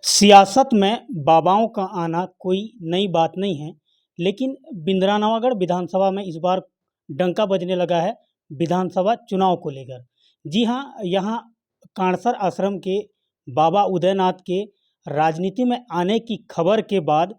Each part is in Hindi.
सियासत में बाबाओं का आना कोई नई बात नहीं है, लेकिन बिंद्रानवागढ़ विधानसभा में इस बार डंका बजने लगा है विधानसभा चुनाव को लेकर। जी हाँ, यहाँ कांसर आश्रम के बाबा उदयनाथ के राजनीति में आने की खबर के बाद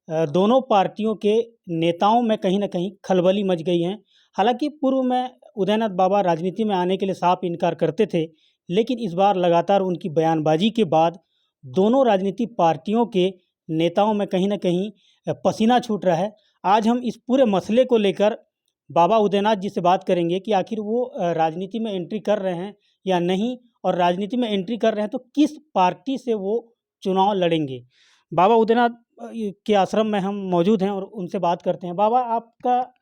दोनों पार्टियों के नेताओं में कहीं न कहीं खलबली मच गई है। हालांकि पूर्व में उदयनाथ बाबा राजनीति में आने के लिए साफ इनकार करते थे, लेकिन इस बार लगातार उनकी बयानबाजी के बाद दोनों राजनीतिक पार्टियों के नेताओं में कहीं न कहीं पसीना छूट रहा है। आज हम इस पूरे मसले को लेकर बाबा उदयनाथ जी से बात करेंगे कि आखिर वो राजनीति में एंट्री कर रहे हैं या नहीं, और राजनीति में एंट्री कर रहे हैं तो किस पार्टी से वो चुनाव लड़ेंगे। बाबा उदयनाथ के आश्रम में हम मौजूद हैं और उनसे बात करते हैं। बाबा, आपका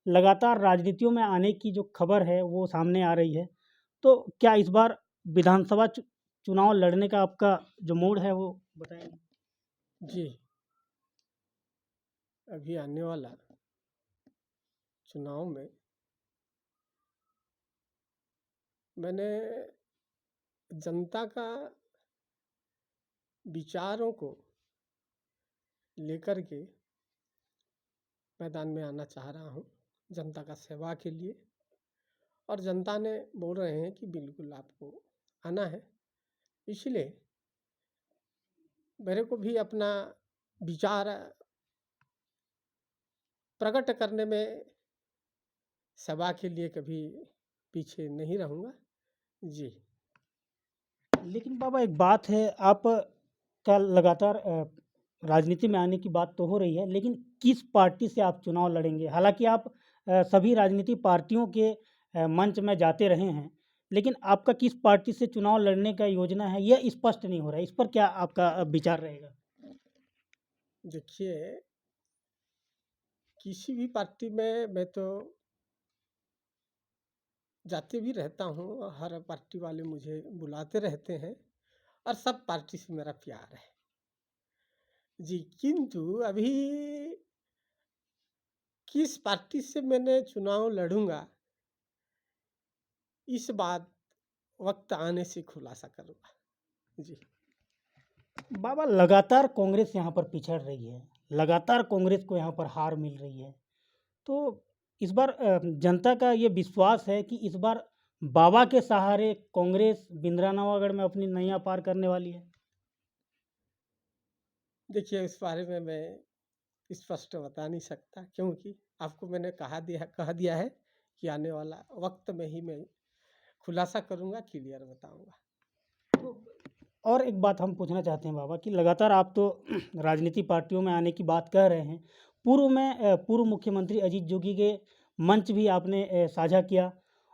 लगातार राजनीतियों में आने की जो खबर है वो सामने आ रही है, तो क्या इस बार विधानसभा चुनाव लड़ने का आपका जो मूड है वो बताएंगे? जी, अभी आने वाला चुनाव में मैंने जनता का विचारों को लेकर के मैदान में आना चाह रहा हूँ, जनता का सेवा के लिए। और जनता ने बोल रहे हैं कि बिल्कुल आपको आना है, इसलिए मेरे को भी अपना विचार प्रकट करने में सेवा के लिए कभी पीछे नहीं रहूँगा। जी। लेकिन बाबा, एक बात है, आप का लगातार राजनीति में आने की बात तो हो रही है, लेकिन किस पार्टी से आप चुनाव लड़ेंगे? हालांकि आप सभी राजनीतिक पार्टियों के मंच में जाते रहे हैं, लेकिन आपका किस पार्टी से चुनाव लड़ने का योजना है यह स्पष्ट नहीं हो रहा है। इस पर क्या आपका विचार रहेगा? देखिए, किसी भी पार्टी में मैं तो जाते भी रहता हूँ, हर पार्टी वाले मुझे बुलाते रहते हैं और सब पार्टी से मेरा प्यार है। जी, किंतु अभी किस पार्टी से मैंने चुनाव लड़ूंगा, इस बात वक्त आने से खुलासा करूंगा। जी। बाबा, लगातार कांग्रेस यहाँ पर पिछड़ रही है, लगातार कांग्रेस को यहाँ पर हार मिल रही है, तो इस बार जनता का ये विश्वास है कि इस बार बाबा के सहारे कांग्रेस बिंद्रानवागढ़ में अपनी नैया पार करने वाली है। देखिए, इस बारे में मैं स्पष्ट बता नहीं सकता, क्योंकि आपको मैंने कह दिया है कि आने वाला वक्त में ही मैं खुलासा करूंगा, क्लियर बताऊंगा। तो और एक बात हम पूछना चाहते हैं बाबा कि लगातार आप तो राजनीति पार्टियों में आने की बात कह रहे हैं। पूर्व में पूर्व मुख्यमंत्री अजीत जोगी के मंच भी आपने साझा किया,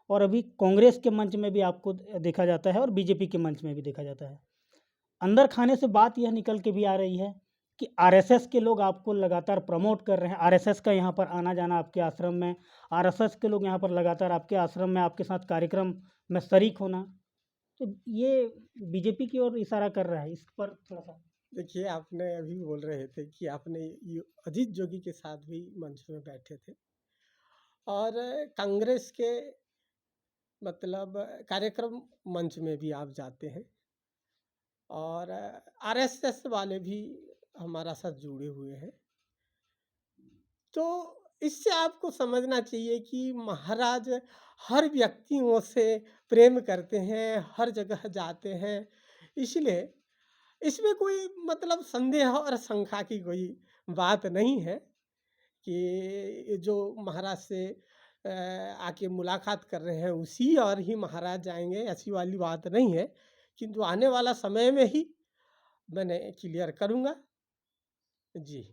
और अभी कांग्रेस के मंच में भी आपको देखा जाता है और बीजेपी के मंच में भी देखा जाता है। अंदर खाने से बात यह निकल के भी आ रही है कि आरएसएस के लोग आपको लगातार प्रमोट कर रहे हैं, आरएसएस का यहाँ पर आना जाना आपके आश्रम में, आरएसएस के लोग यहाँ पर लगातार आपके आश्रम में आपके साथ कार्यक्रम में शरीक होना, तो ये बीजेपी की ओर इशारा कर रहा है। इस पर थोड़ा सा देखिए, आपने अभी बोल रहे थे कि आपने अजीत जोगी के साथ भी मंच में बैठे थे और कांग्रेस के मतलब कार्यक्रम मंच में भी आप जाते हैं और आरएसएस वाले भी हमारा साथ जुड़े हुए हैं। तो इससे आपको समझना चाहिए कि महाराज हर व्यक्तियों से प्रेम करते हैं, हर जगह जाते हैं। इसलिए इसमें कोई मतलब संदेह और शंका की कोई बात नहीं है कि जो महाराज से आके मुलाकात कर रहे हैं उसी और ही महाराज जाएंगे, ऐसी वाली बात नहीं है। किंतु आने वाला समय में ही मैंने क्लियर करूँगा। जी।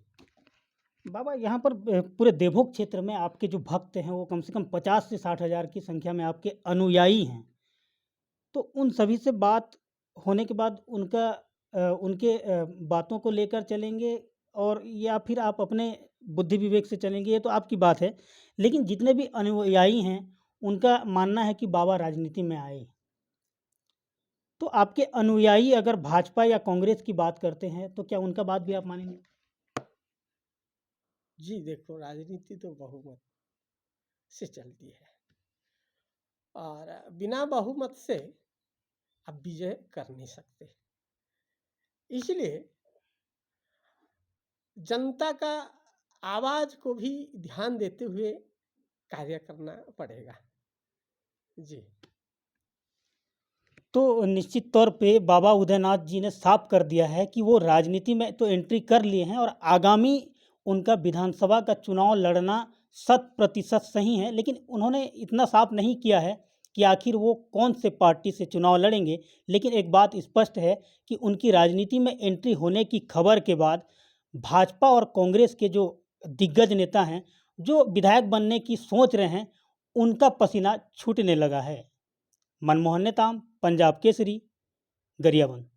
बाबा, यहाँ पर पूरे देवभोग क्षेत्र में आपके जो भक्त हैं वो कम से कम 50 से 60 हज़ार की संख्या में आपके अनुयायी हैं। तो उन सभी से बात होने के बाद उनके बातों को लेकर चलेंगे, और या फिर आप अपने बुद्धि विवेक से चलेंगे, ये तो आपकी बात है। लेकिन जितने भी अनुयायी हैं उनका मानना है कि बाबा राजनीति में आए। तो आपके अनुयायी अगर भाजपा या कांग्रेस की बात करते हैं तो क्या उनका बात भी आप मानेंगे? जी, देखो, राजनीति तो बहुमत से चलती है और बिना बहुमत से आप विजय कर नहीं सकते। इसलिए जनता का आवाज़ को भी ध्यान देते हुए कार्य करना पड़ेगा। जी। तो निश्चित तौर पे बाबा उदयनाथ जी ने साफ कर दिया है कि वो राजनीति में तो एंट्री कर लिए हैं और आगामी उनका विधानसभा का चुनाव लड़ना 100% सही है, लेकिन उन्होंने इतना साफ नहीं किया है कि आखिर वो कौन से पार्टी से चुनाव लड़ेंगे। लेकिन एक बात स्पष्ट है कि उनकी राजनीति में एंट्री होने की खबर के बाद भाजपा और कांग्रेस के जो दिग्गज नेता हैं, जो विधायक बनने की सोच रहे हैं, उनका पसीना छूटने लगा है। मनमोहन नेताम, पंजाब केसरी, गरियाबंद।